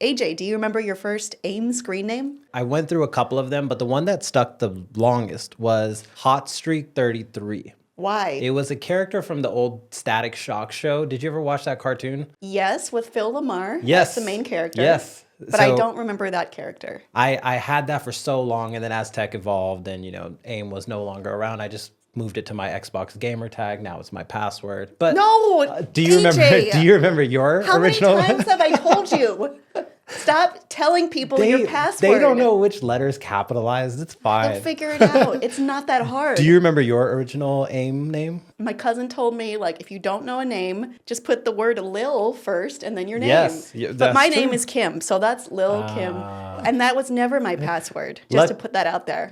AJ, do you remember your first AIM screen name? I went through a couple of them, but the one that stuck the longest was Hot Streak 33. Why? It was a character from the old Static Shock show. Did you ever watch that cartoon? Yes, with Phil Lamar. Yes. That's the main character. Yes. But I don't remember that character. I had that for so long, and then as tech evolved and, AIM was no longer around, I just moved it to my Xbox gamer tag. Now it's my password. But no, do you AJ, remember your original? How many times have I told you? Stop telling people your password. They don't know which letter's capitalized. It's fine. They'll figure it out. It's not that hard. Do you remember your original AIM name? My cousin told me, if you don't know a name, just put the word Lil first and then your name. Yes, but my name is Kim, so that's Lil Kim. And that was never my password, just to put that out there.